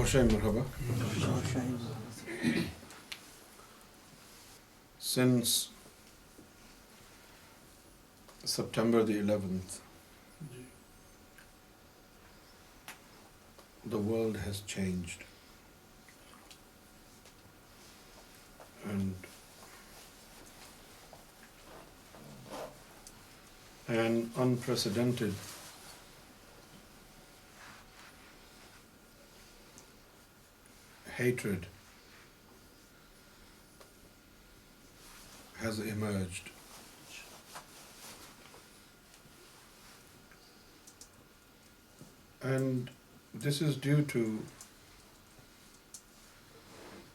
Shahi marhaba. Since September the 11th, the world has changed. And an unprecedented hatred has emerged. And this is due to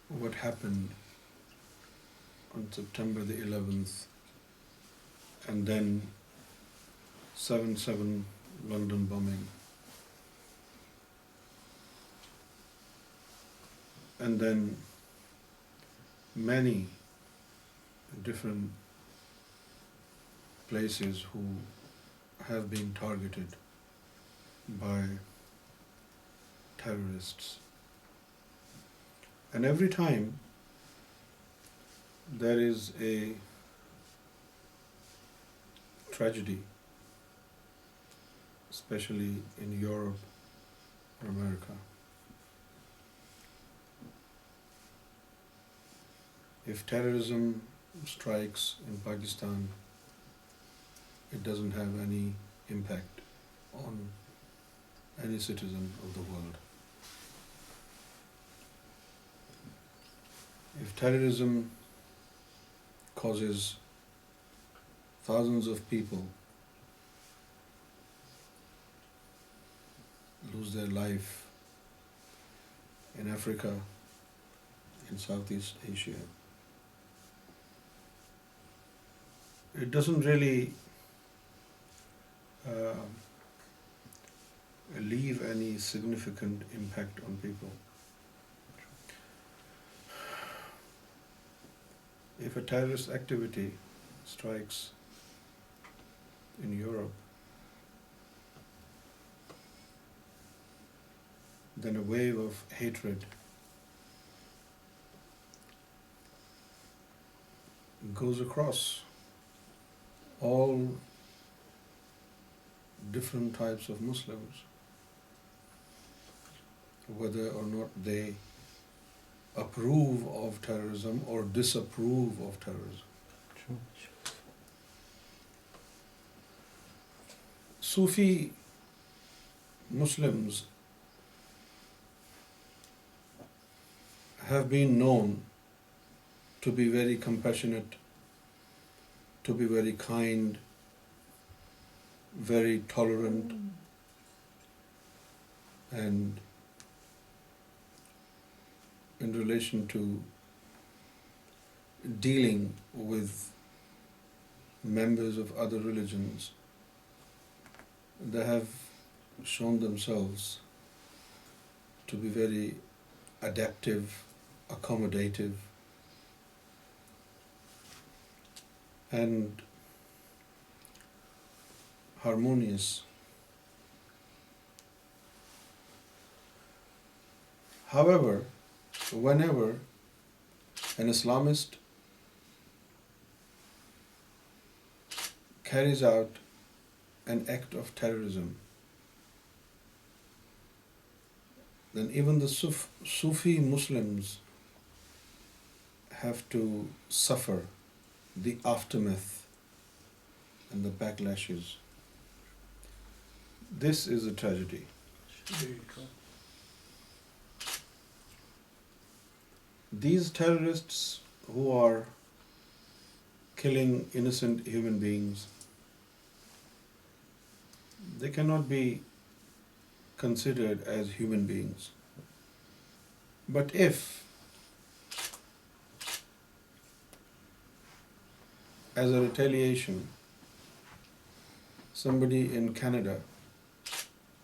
what happened on September the 11th and then 7/7 London bombing. And then many different places who have been targeted by terrorists. And every time there is a tragedy, especially in Europe or America, if terrorism strikes in Pakistan, it doesn't have any impact on any citizen of the world. If terrorism causes thousands of people lose their life in Africa, in Southeast Asia, it doesn't really leave any significant impact on people. If a terrorist activity strikes in Europe, then a wave of hatred goes across all different types of Muslims, whether or not they approve of terrorism or disapprove of terrorism. Sufi Muslims have been known to be very compassionate, to be very kind, very tolerant, and in relation to dealing with members of other religions, they have shown themselves to be very adaptive, accommodative, and harmonious. However, whenever an Islamist carries out an act of terrorism, then even the Sufi Muslims have to suffer the aftermath and the backlashes. This is a tragedy. These terrorists who are killing innocent human beings, they cannot be considered as human beings. But if, as a retaliation, somebody in Canada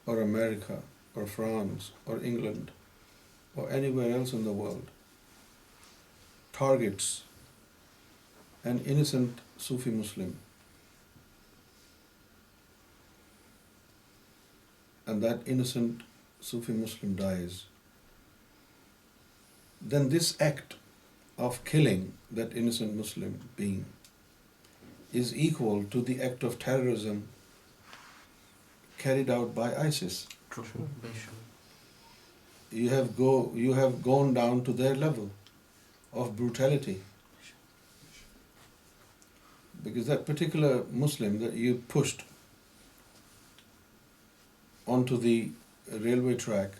or America or France or England or anywhere else in the world targets an innocent Sufi Muslim, and that innocent Sufi Muslim dies, then this act of killing that innocent Muslim being is equal to the act of terrorism carried out by ISIS. True. You have gone down to their level of brutality. Because that particular Muslim that you pushed onto the railway track,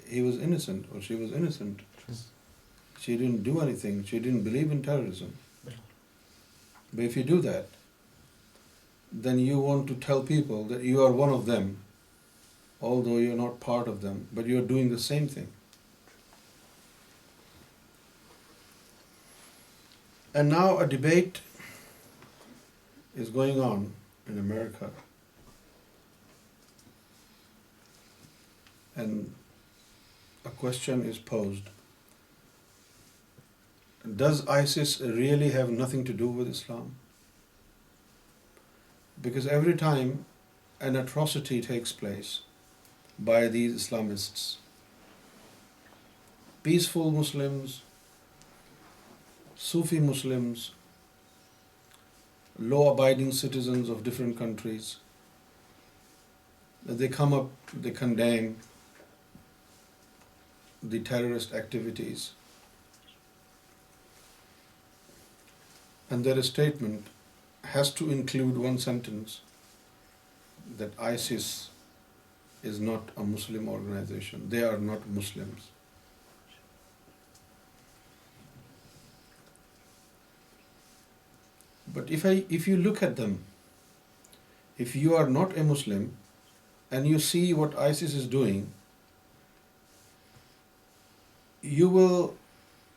he was innocent or she was innocent. She didn't do anything. She didn't believe in terrorism. But if you do that, then you want to tell people that you are one of them, although you're not part of them, but you're doing the same thing. And now a debate is going on in America, and a question is posed. Does ISIS really have nothing to do with Islam? Because every time an atrocity takes place by these Islamists, peaceful Muslims, Sufi Muslims, law-abiding citizens of different countries, they come up, they condemn the terrorist activities, and their statement has to include one sentence that ISIS is not a Muslim organization. They are not Muslims. But if you look at them, if you are not a Muslim and you see what ISIS is doing, you will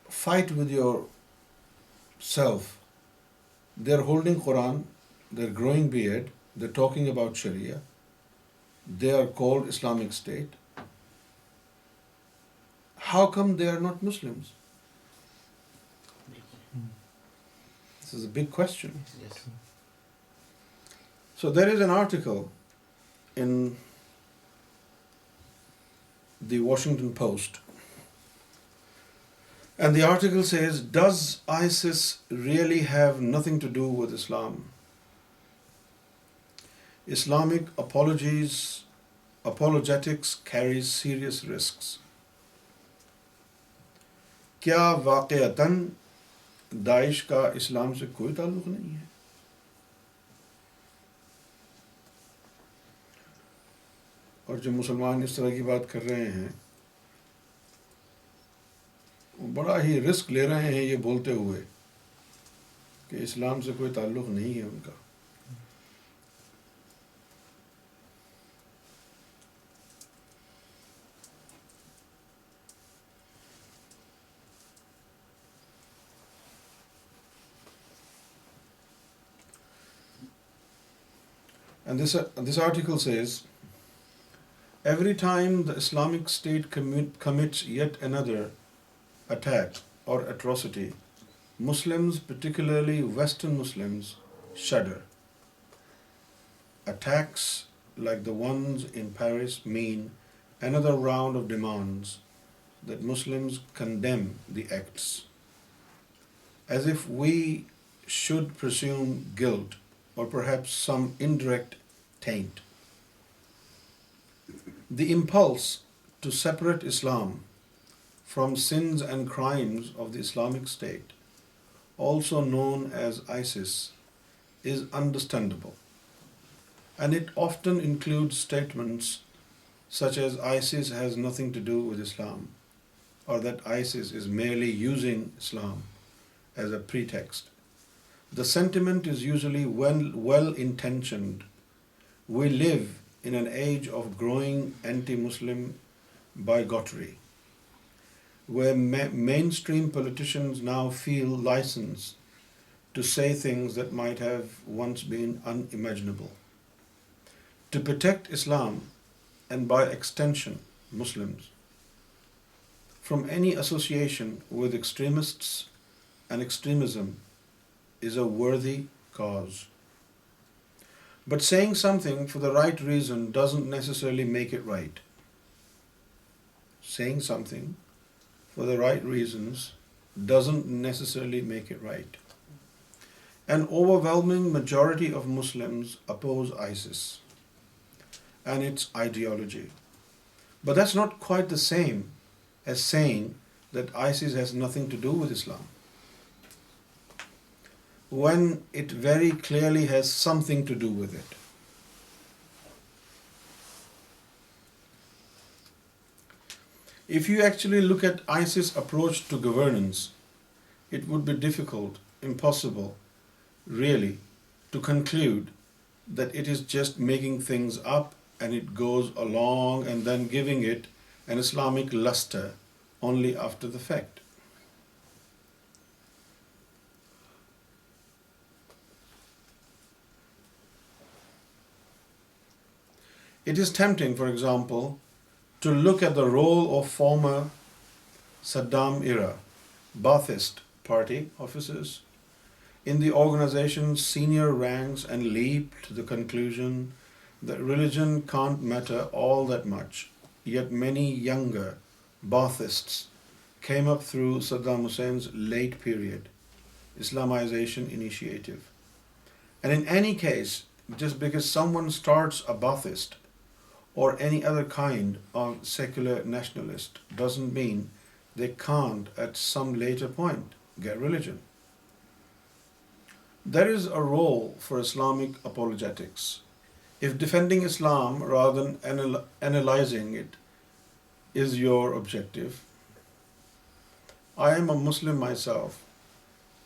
fight with yourself. They're holding Quran, they're growing beard, they're talking about Sharia, they are called Islamic State. How come they are not Muslims? This is a big question. Yes. So there is an article in the Washington Post, and the article says, does ISIS really have nothing to do with Islam? Islamic apologetics carries serious risks. क्या वाक़अतन Daesh का इस्लाम से कोई ताल्लुक़ नहीं है? और जो मुसलमान इस तरह की बात कर रहे हैं, वो बड़ा ही रिस्क ले रहे हैं ये बोलते हुए कि इस्लाम से कोई ताल्लुक़ नहीं है उनका. And this article says, every time the Islamic State commits yet another attack or atrocity, Muslims, particularly Western Muslims, shudder. Attacks like the ones in Paris mean another round of demands that Muslims condemn the acts, as if we should presume guilt or perhaps some indirect taint. The impulse to separate Islam from sins and crimes of the Islamic State, also known as ISIS, is understandable, and it often includes statements such as ISIS has nothing to do with Islam, or that ISIS is merely using Islam as a pretext. The sentiment is usually well-intentioned. We live in an age of growing anti-Muslim bigotry, where mainstream politicians now feel licensed to say things that might have once been unimaginable. To protect Islam, and by extension Muslims, from any association with extremists and extremism is a worthy cause. But saying something for the right reason doesn't necessarily make it right. Saying something for the right reasons doesn't necessarily make it right. An overwhelming majority of Muslims oppose ISIS and its ideology. But that's not quite the same as saying that ISIS has nothing to do with Islam, when it very clearly has something to do with it. If you actually look at ISIS' approach to governance, it would be difficult, impossible, really, to conclude that it is just making things up and it goes along and then giving it an Islamic luster only after the fact. It is tempting, for example, to look at the role of former Saddam-era Ba'athist party officers in the organization's senior ranks and leap to the conclusion that religion can't matter all that much. Yet many younger Baathists came up through Saddam Hussein's late period Islamization initiative. And in any case, just because someone starts a Baathist or any other kind of secular nationalist doesn't mean they can't at some later point get religion. There is a role for Islamic apologetics. If defending Islam rather than analyzing it is your objective, I am a Muslim myself,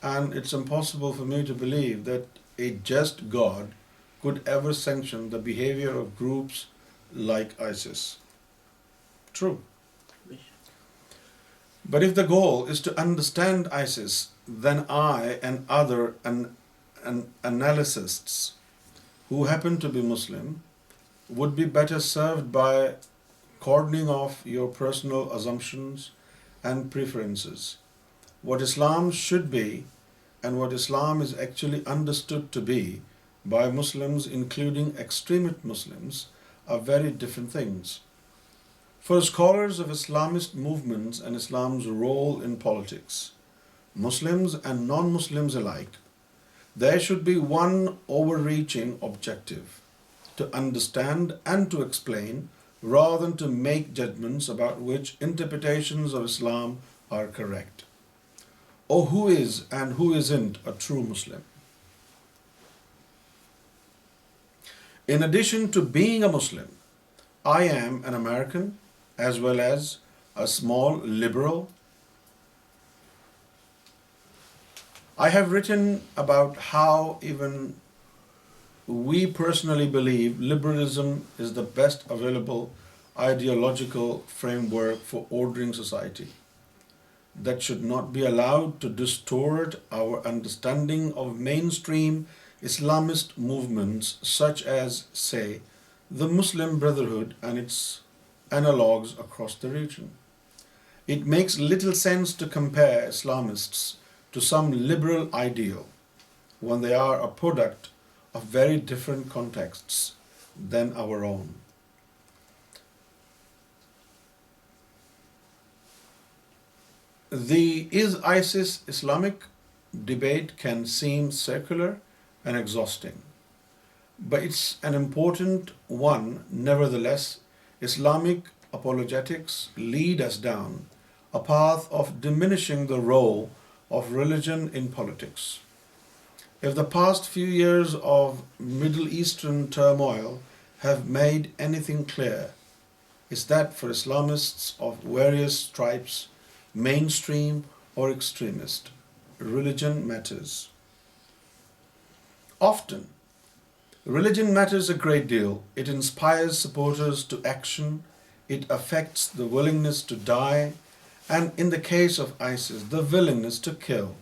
and it's impossible for me to believe that a just God could ever sanction the behavior of groups like ISIS. True. But if the goal is to understand ISIS, then I and other analysts who happen to be Muslim would be better served by cordoning off your personal assumptions and preferences. What Islam should be and what Islam is actually understood to be by Muslims, including extremist Muslims, are very different things. For scholars of Islamist movements and Islam's role in politics, Muslims and non-Muslims alike, there should be one overreaching objective: to understand and to explain, rather than to make judgments about which interpretations of Islam are correct, or who is and who isn't a true Muslim. In addition to being a Muslim, I am an American as well as a small liberal. I have written about how even we personally believe liberalism is the best available ideological framework for ordering society that should not be allowed to distort our understanding of mainstream Islamist movements such as, say, the Muslim Brotherhood and its analogues across the region. It makes little sense to compare Islamists to some liberal ideal when they are a product of very different contexts than our own. The "is ISIS Islamic" debate can seem circular and exhausting, but it's an important one nevertheless. Islamic apologetics lead us down a path of diminishing the role of religion in politics. If the past few years of Middle Eastern turmoil have made anything clear, it's that for Islamists of various stripes, mainstream or extremist, religion matters. Often, religion matters a great deal. It inspires supporters to action, it affects the willingness to die, and in the case of ISIS, the willingness to kill.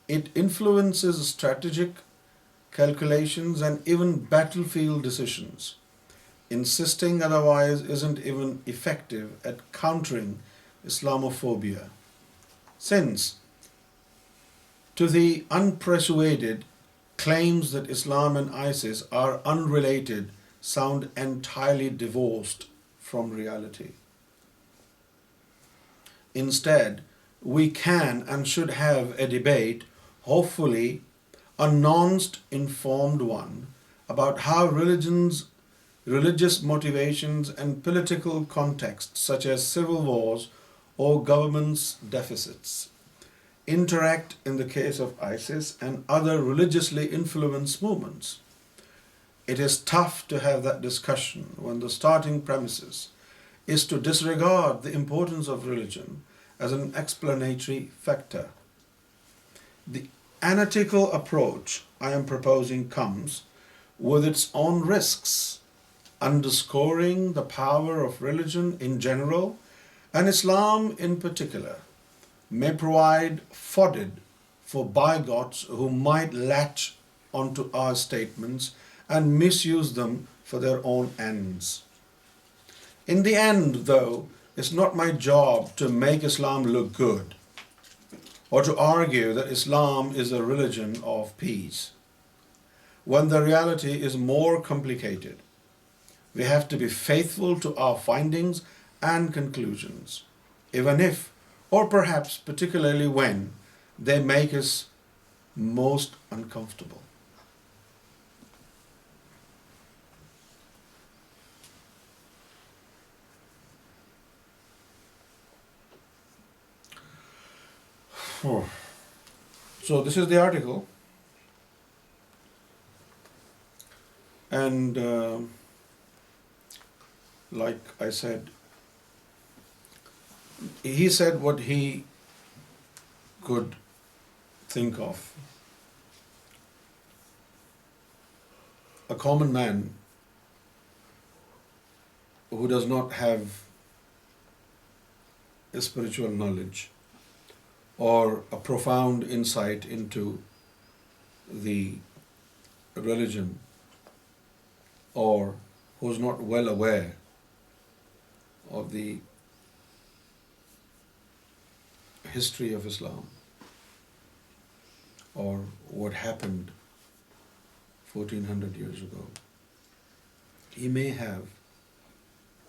It influences strategic calculations and even battlefield decisions. Insisting otherwise isn't even effective at countering Islamophobia, since, to the unpersuaded, claims that Islam and ISIS are unrelated sound entirely divorced from reality. Instead, we can and should have a debate, hopefully a nuanced, informed one, about how religious motivations and political contexts such as civil wars or government's deficits interact in the case of ISIS and other religiously influenced movements. It is tough to have that discussion when the starting premises is to disregard the importance of religion as an explanatory factor. The analytical approach I am proposing comes with its own risks, underscoring the power of religion in general and Islam in particular may provide fodder for bigots who might latch onto our statements and misuse them for their own ends. In the end, though, it's not my job to make Islam look good or to argue that Islam is a religion of peace, when the reality is more complicated. We have to be faithful to our findings and conclusions, even if, or perhaps particularly when, they make us most uncomfortable. So this is the article, and like I said, he said what he could think of. A common man who does not have a spiritual knowledge or a profound insight into the religion, or who's not well aware of the history of Islam or what happened 1400 years ago, he may have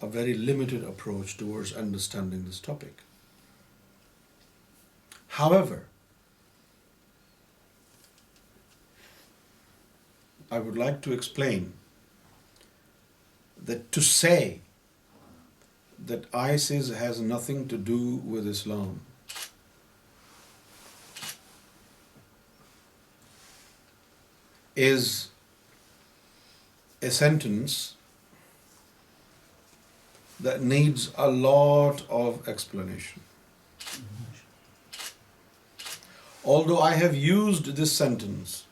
a very limited approach towards understanding this topic. However, I would like to explain that to say that ISIS has nothing to do with Islam is a sentence that needs a lot of explanation. Although I have used this sentence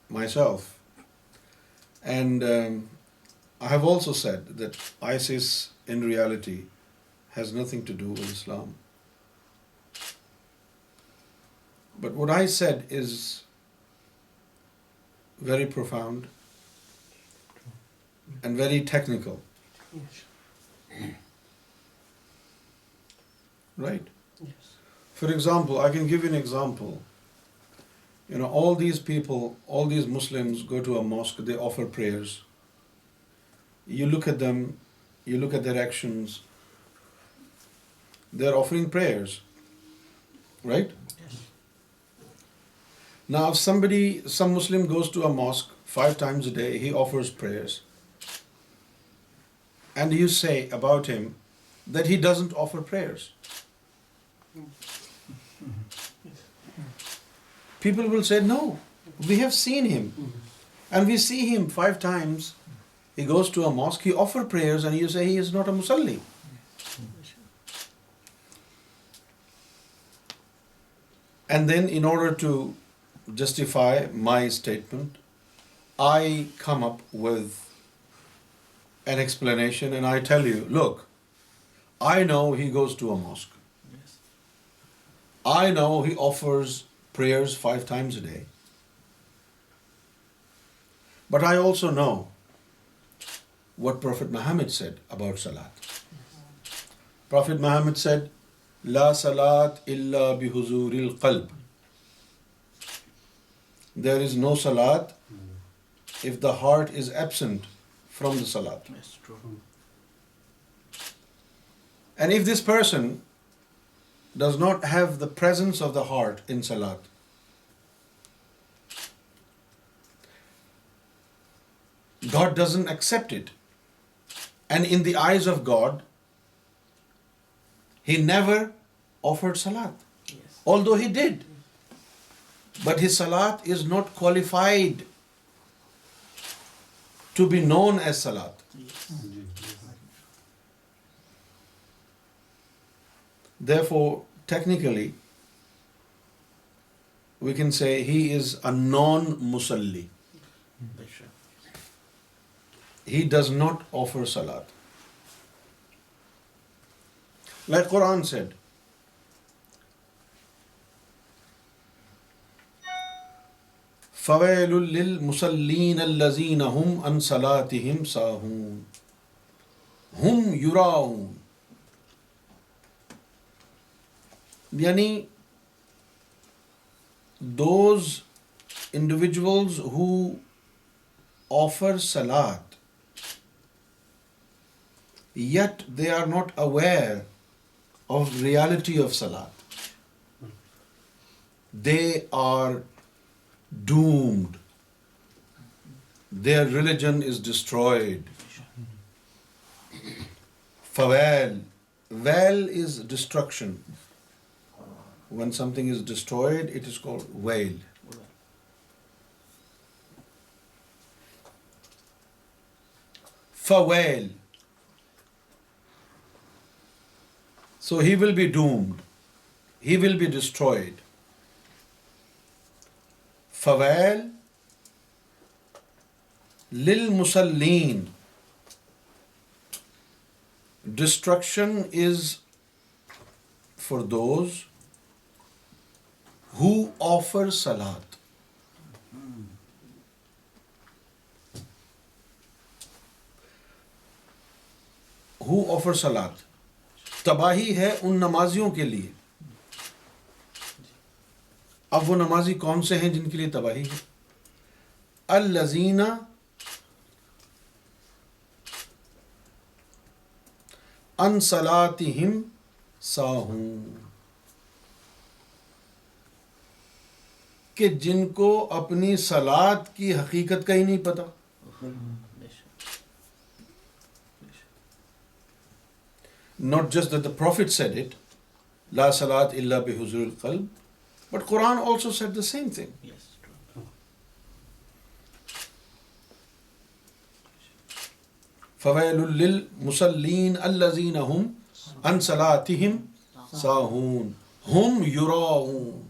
myself, and I have also said that ISIS in reality has nothing to do with Islam. But what I said is very profound and very technical. Right? Yes. For example, I can give you an example. All these people, all these Muslims go to a mosque, they offer prayers. You look at them, you look at their actions, they're offering prayers. Right? Yes. Now, if some Muslim goes to a mosque 5 times a day, he offers prayers, and you say about him that he doesn't offer prayers, people will say, no, we have seen him, and we see him 5 times. He goes to a mosque, he offers prayers, and you say he is not a musalli. And then in order to justify my statement, I come up with an explanation and I tell you, look, I know he goes to a mosque. Yes. I know he offers prayers 5 times a day. But I also know what Prophet Muhammad said about salat. Prophet Muhammad said, La salat illa bihuzuril qalb. There is no salat if the heart is absent from the salat. That's true. And if this person does not have the presence of the heart in salat, God doesn't accept it. And in the eyes of God, he never offered salat. Yes. Although he did. But his salat is not qualified to be known as salat. Yes. Therefore, technically, we can say he is a non-musalli. That's true. He does not offer salat. Like Quran said, فَوَيْلٌ لِلْمُصَلِّينَ الَّذِينَ هُمْ عَنْ صَلَاتِهِمْ سَاهُونَ هُمْ يُرَاءُونَ. Yani, those individuals who offer salat, yet they are not aware of reality of salat, they are doomed. Their religion is destroyed. Fawail. Wail is destruction. When something is destroyed, it is called wail. Fawail. So he will be doomed. He will be destroyed. Fawail lil musallin. Destruction is for those who offer salat. Who offer salat. तबाही है उन नमाजियों के लिए. अब वो नमाजी कौन से हैं जिनके लिए तबाही है? अल्लज़ीना अन सलातिहिम साहून. कि जिनको अपनी सलात की हकीकत का ही नहीं पता. Not just that the Prophet said it, La salat illa bi huzuril qalb, but Quran also said the same thing. Yes, true. فَوَيْلٌ لِلْمُصَلِّينَ الَّذِينَ هُمْ عَنْ صَلَاتِهِمْ سَاهُونَ هُمْ يُرَاءُونَ.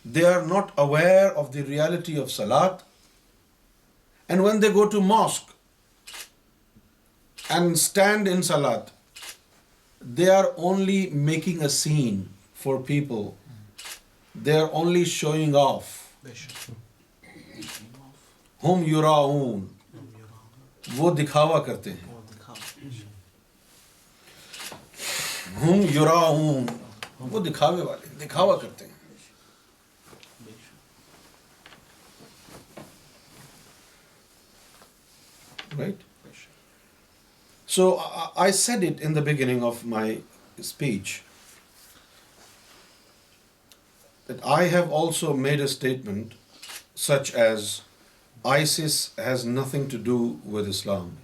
They are not aware of the reality of salat, and when they go to mosque and stand in salat, they are only making a scene for people. They are only showing off. Hum yuraun. वो दिखावा करते हैं. Hum yuraun. वो दिखावे वाले, दिखावा करते हैं. Right? So I said it in the beginning of my speech that I have also made a statement such as ISIS has nothing to do with Islam.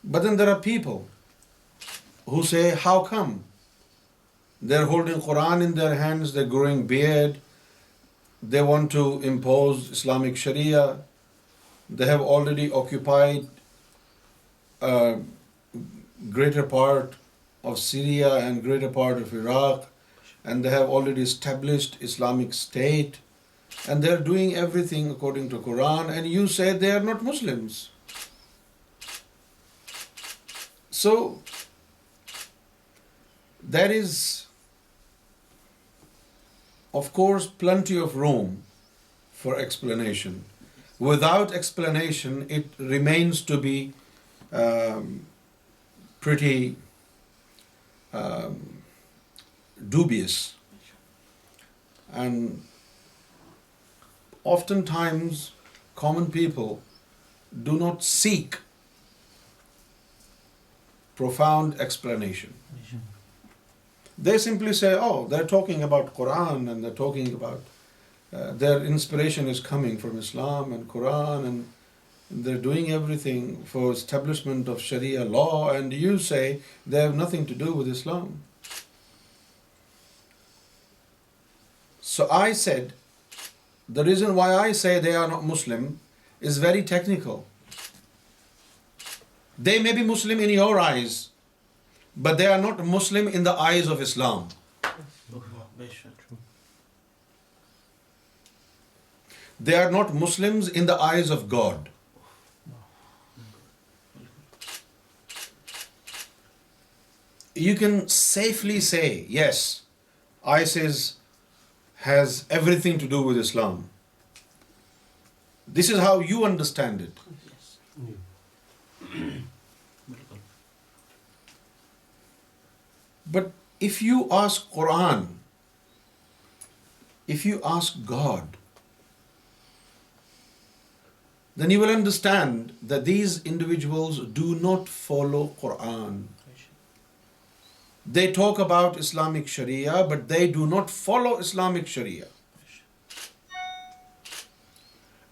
But then there are people who say, how come? They're holding Quran in their hands, they're growing beard, they want to impose Islamic Sharia. They have already occupied a greater part of Syria and greater part of Iraq, and they have already established Islamic State, and they're doing everything according to Quran, and you say they are not Muslims. So there is, of course, plenty of room for explanation. Without explanation, it remains to be pretty dubious. And oftentimes common people do not seek profound explanation. They simply say, oh, they're talking about Quran and they're talking about their inspiration is coming from Islam and Quran, and they're doing everything for establishment of Sharia law, and you say they have nothing to do with Islam. So I said, the reason why I say they are not Muslim is very technical. They may be Muslim in your eyes, but they are not Muslim in the eyes of Islam. They are not Muslims in the eyes of God. You can safely say, yes, ISIS has everything to do with Islam. This is how you understand it. But if you ask Quran, if you ask God, then you will understand that these individuals do not follow Quran. They talk about Islamic Sharia, but they do not follow Islamic Sharia.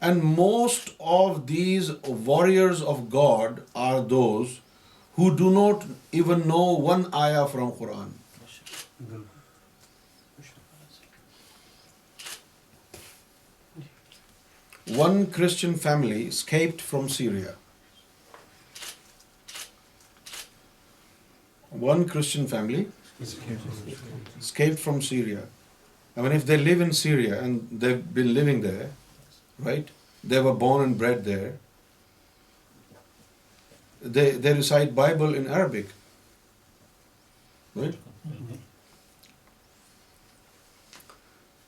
And most of these warriors of God are those who do not even know one ayah from Quran. One Christian family escaped from Syria. One Christian family escaped from Syria. I mean, if they live in Syria and they've been living there, right? They were born and bred there. They recite Bible in Arabic, right?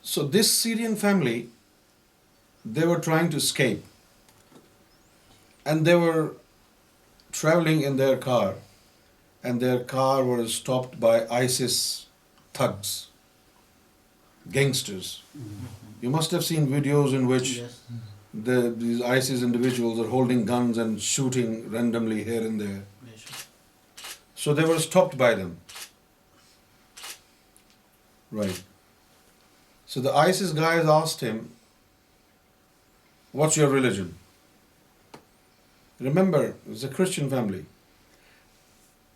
So this Syrian family, they were trying to escape, and they were traveling in their car, and their car was stopped by ISIS thugs, gangsters. You must have seen videos in which these ISIS individuals are holding guns and shooting randomly here and there. So they were stopped by them. Right. So the ISIS guys asked him, what's your religion? Remember, it was a Christian family.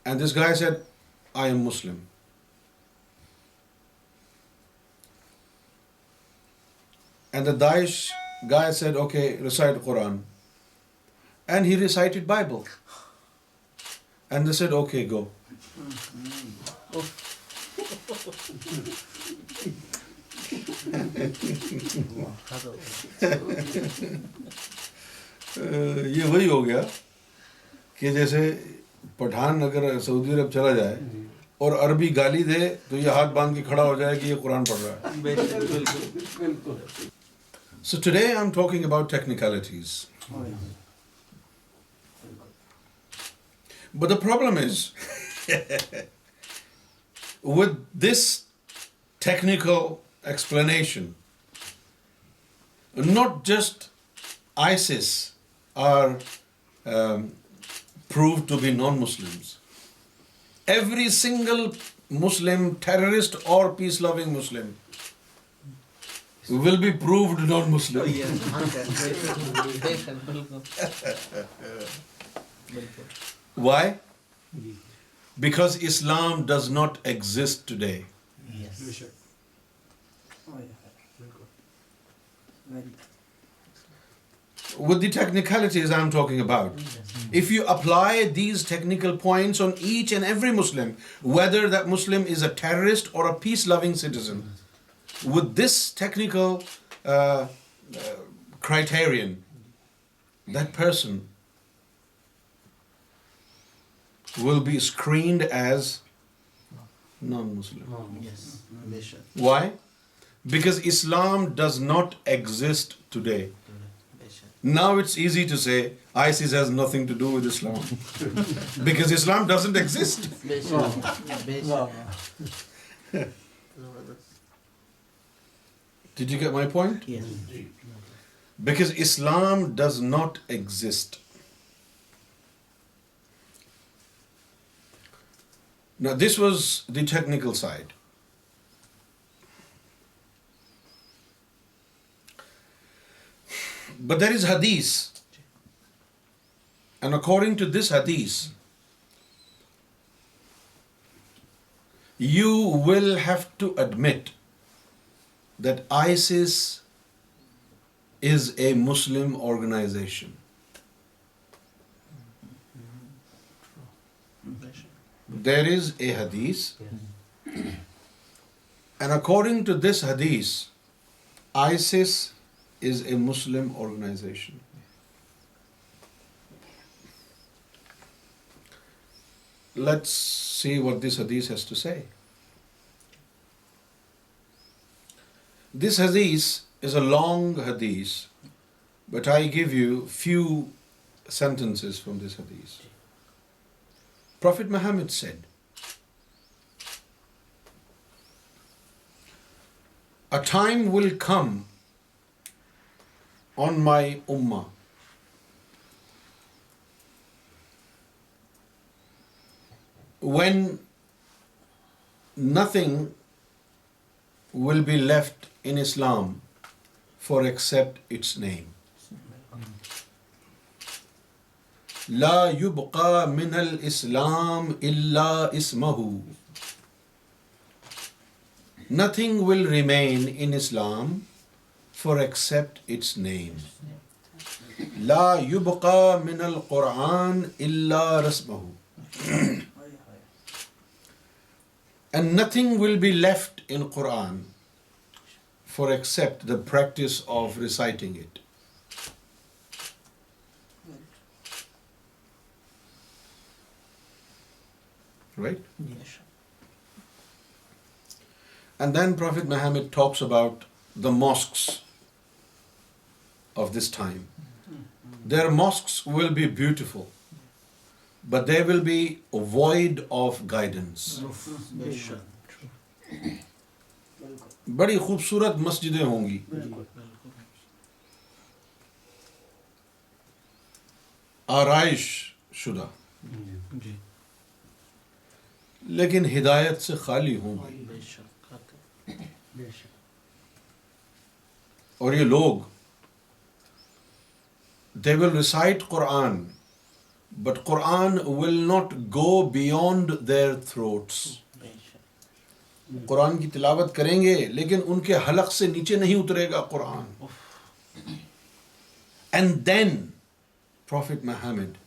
And this guy said, I am Muslim. And the Daesh guy said, okay, recite Quran. And he recited Bible. And they said, okay, go. ये वही हो गया कि जैसे पठान अगर Saudi अरब चला जाए और अरबी गाली दे तो ये हाथ बांध के खड़ा हो जाए कि ये कुरान पढ़ रहा है. So today I'm talking about technicalities. But the problem is with this technical explanation, not just ISIS are proved to be non-Muslims. Every single Muslim, terrorist or peace-loving Muslim will be proved non-Muslim. Why? Because Islam does not exist today. Yes. With the technicalities I'm talking about, if you apply these technical points on each and every Muslim, whether that Muslim is a terrorist or a peace-loving citizen, with this technical criterion, that person will be screened as non-Muslim. Yes. Why? Because Islam does not exist today. Now it's easy to say ISIS has nothing to do with Islam because Islam doesn't exist. Did you get my point? Yes. Because Islam does not exist. Now, this was the technical side. But there is hadith. And according to this hadith, you will have to admit that ISIS is a Muslim organization. There is a hadith, and according to this hadith, ISIS is a Muslim organization. Let's see what this hadith has to say. This hadith is a long hadith, but I give you few sentences from this hadith. Prophet Muhammad said, "A time will come on my ummah when nothing will be left in Islam for except its name. La yubqa min al-Islam illa ismahu. Nothing will remain in Islam for except its name. La yubqa min al-Quran illa rasmahu. And nothing will be left in Quran for except the practice of reciting it. Right? Yes. And then Prophet Muhammad talks about the mosques of this time. Their mosques will be beautiful, but they will be void of guidance. बड़ी खूबसूरत मस्जिदें होंगी, आराइश शुदा, लेकिन हिदायत से खाली होंगी. और ये लोग, they will recite Quran, but Quran will not go beyond their throats. Quran की तिलावत करेंगे लेकिन उनके हलक से नीचे नहीं उतरेगा Quran. And then Prophet Muhammad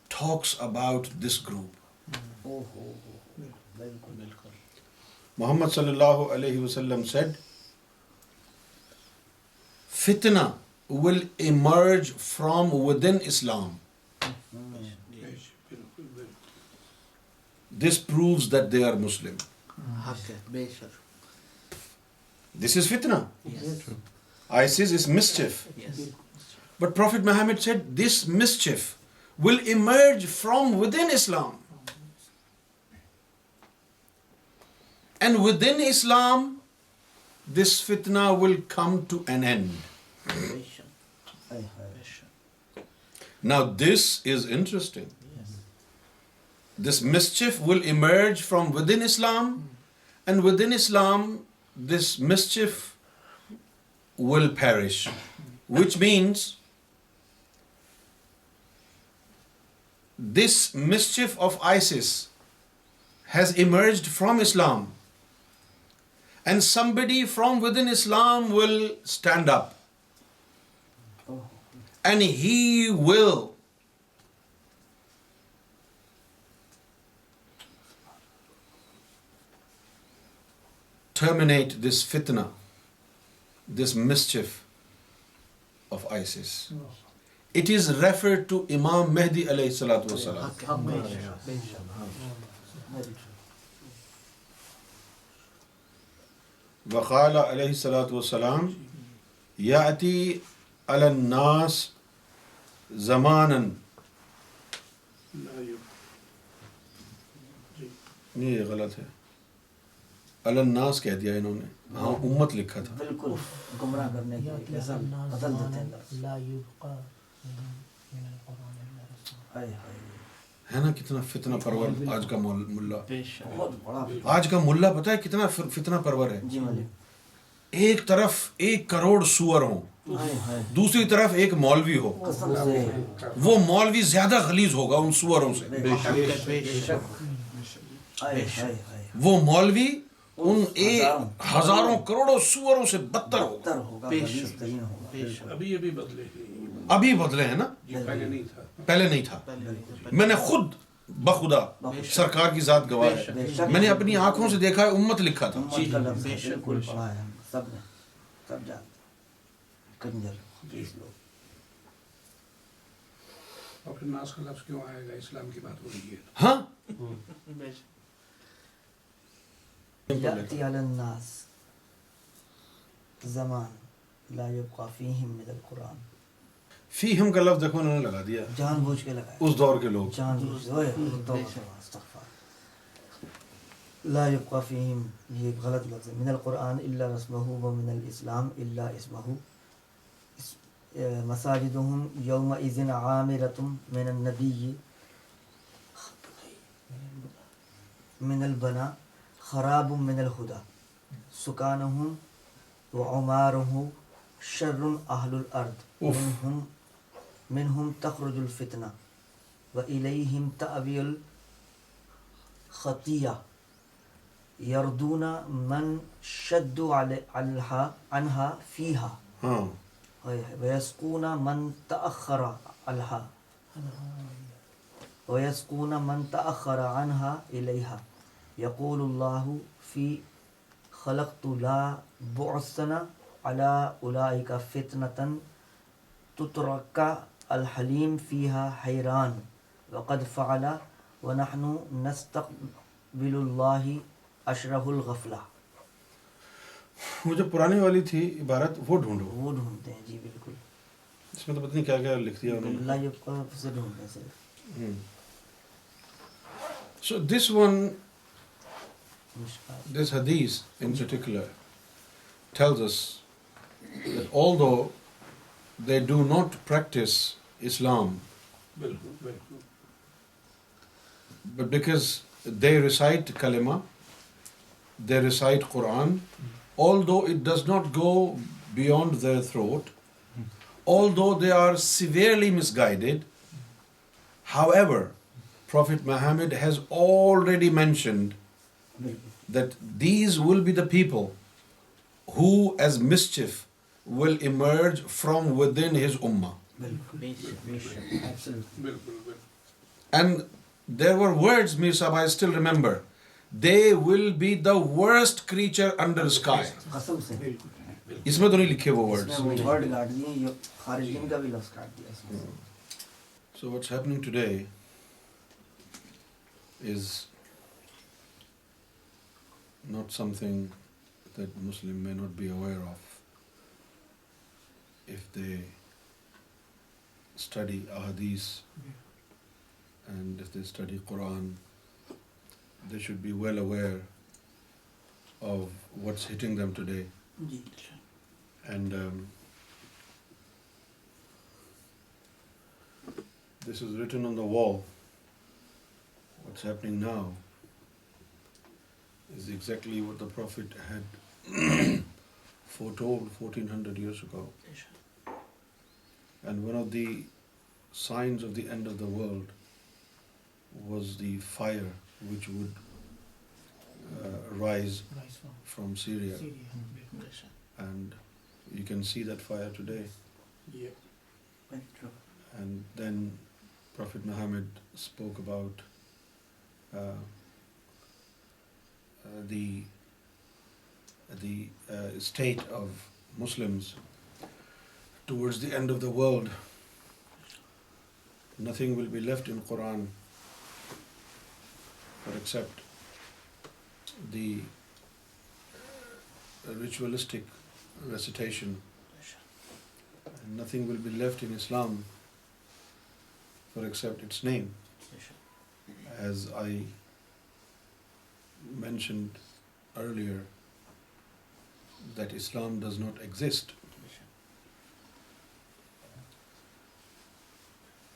talks about this group. Muhammad sallallahu alaihi wasallam said, fitna will emerge from within Islam. This proves that they are Muslim. This is fitna. Yes. ISIS is mischief. Yes. But Prophet Muhammad said this mischief will emerge from within Islam. And within Islam, this fitna will come to an end. Now this is interesting. This mischief will emerge from within Islam, and within Islam, this mischief will perish. Which means this mischief of ISIS has emerged from Islam, and somebody from within Islam will stand up, and he will terminate this fitna, this mischief of ISIS. It is referred to Imam Mehdi alayhi salatu wasalam. وقال عليه الصلاة والسلام يأتي على الناس زمانا نہیں یہ غلط ہے अलन्नास कह दिया इन्होंने, हाँ उम्मत लिखा था। बिल्कुल गुमराह करने के लिए कैसा बदल देते हैं लफ्ज़। ला युबका मिनल कुरान इल्ला रसूल। हाय हाय, है ना, कितना फितना परवर आज का मुल्ला। बहुत बड़ा आज का मुल्ला पता है कितना फितना परवर है। जी मालिक। एक तरफ 1 करोड़ सुअर हो, हाय हाय, दूसरी तरफ एक मौलवी हो, कसम से वो मौलवी ज्यादा गलीज होगा उन सुअरों से। बेशक। हाय हाय हाय, वो मौलवी उन हजारों हजारों करोड़ों सुअरों से बदतर होगा। बदतर होगा, गलीज़ तरीन होगा। अभी बदले अभी बदले हैं ना, पहले नहीं था। पहले नहीं था। मैंने खुद बखुदा सरकार की जात गवाह है, बेशक। मैंने अपनी आंखों से देखा है, उम्मत लिखा था। उम्मत का लफ्ज़ है, बिल्कुल पढ़ा है हम सब ने, सब जानते हैं। कंजर खबीस लोग। और फिर नास का लफ्ज़ क्यों आएगा, इस्लाम की बात हो रही है। हाँ, याती अलन्नास ज़मान ला युब्क़ा फ़ीहिम मिनल कुरान। फीहम का लफ्ज देखो उन्होंने लगा दिया, जानबूझ के लगाया, उस दौर के लोग। जानबूझ से। ओए तौबा इस्तग़फ़ार। ला युब्क़ा फ़ीहिम, ये गलत लफ्ज़ है। मिनल कुरान इल्ला रस्महु व मिनल इस्लाम इल्ला इस्महु। मसाजिदुहुम यौमा इज़िन आमिरतुम मिनन नबिय्यि मिनल बना खराबुम मिनल हुदा सुकानुहुम व उमारुहु शर्रुन अहलुल अर्द मिनहुम तखरुजुल फितना व इलैहिम तअवियुल खतिया यरदूना मन शद्दु अन्हा फीहा हाँ, व यस्कूना मन तअख्खरा अलहा व यस्कूना मन तअख्खरा अन्हा इलैहा यक़ूलुल्लाहु फ़ी खलक़तु ला बुअसना अला उलाइका फितनतन तुतरका अल हलीम फ़ीहा हैरान वक़द फ़अला व नहनु नस्तक़बिलुल्लाहि अशरहुल गफ़ला। वो जो पुरानी वाली थी इबारत वो ढूंढो, वो ढूंढते हैं जी, बिल्कुल। इसमें तो पता नहीं क्या क्या लिख दिया उन्होंने। ला युब्क़ा से ढूंढते हैं सिर्फ। So this one, मुश्किल this hadith in particular tells us that although they do not practice Islam, बिल्कुल बिल्कुल। but because they recite kalima, they recite Quran, although it does not go beyond their throat, although they are severely misguided, however, Prophet Muhammad has already mentioned that these will be the people who as mischief will emerge from within his ummah. बिल्कुल। बिल्कुल And there were words, Mir Sahib, I still remember. They will be the worst creature under the sky. कसम से इसमें तो नहीं लिखे वो words. इसमें वो वर्ड काट दिए, ये खारिजिन का भी लफ्ज़ काट दिया इसमें। So what's happening today is not something that Muslim may not be aware of. If they study ahadith and if they study Quran, they should be well aware of what's hitting them today. Ji And this is written on the wall. What's happening now is exactly what the Prophet had foretold 1400 years ago. And one of the signs of the end of the world was the fire which would rise from Syria. And you can see that fire today. very true। And then Prophet Muhammad spoke about the state of Muslims towards the end of the world. Nothing will be left in Quran but except the ritualistic recitation, and nothing will be left in Islam for except its name. As I mentioned earlier that Islam does not exist.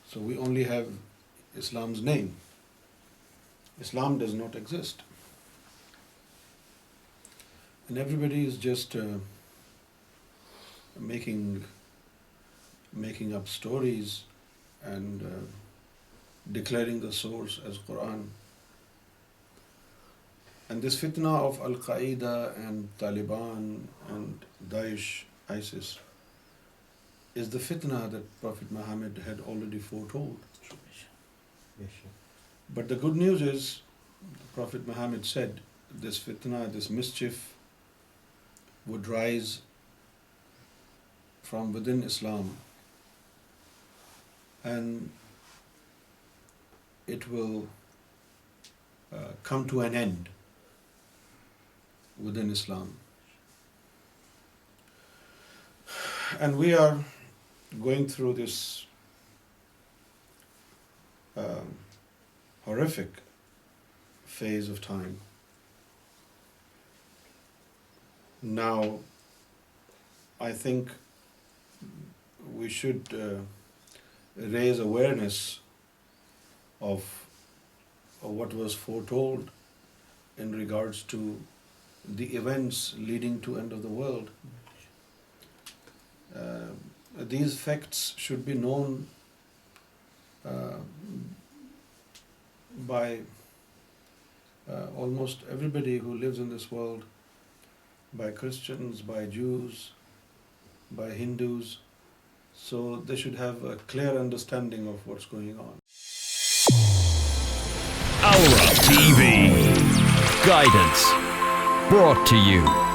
So we only have Islam's name. Islam does not exist. And everybody is just making up stories and declaring the source as Quran. And this fitna of Al-Qaeda and Taliban and Daesh, ISIS, is the fitna that Prophet Muhammad had already foretold. But the good news is, Prophet Muhammad said, this fitna, this mischief would rise from within Islam, and it will come to an end within Islam. And we are going through this horrific phase of time. Now, I think we should raise awareness of what was foretold in regards to the events leading to end of the world. These facts should be known by almost everybody who lives in this world, by Christians, by Jews, by Hindus. So they should have a clear understanding of what's going on. Aura TV. Guidance. Brought to you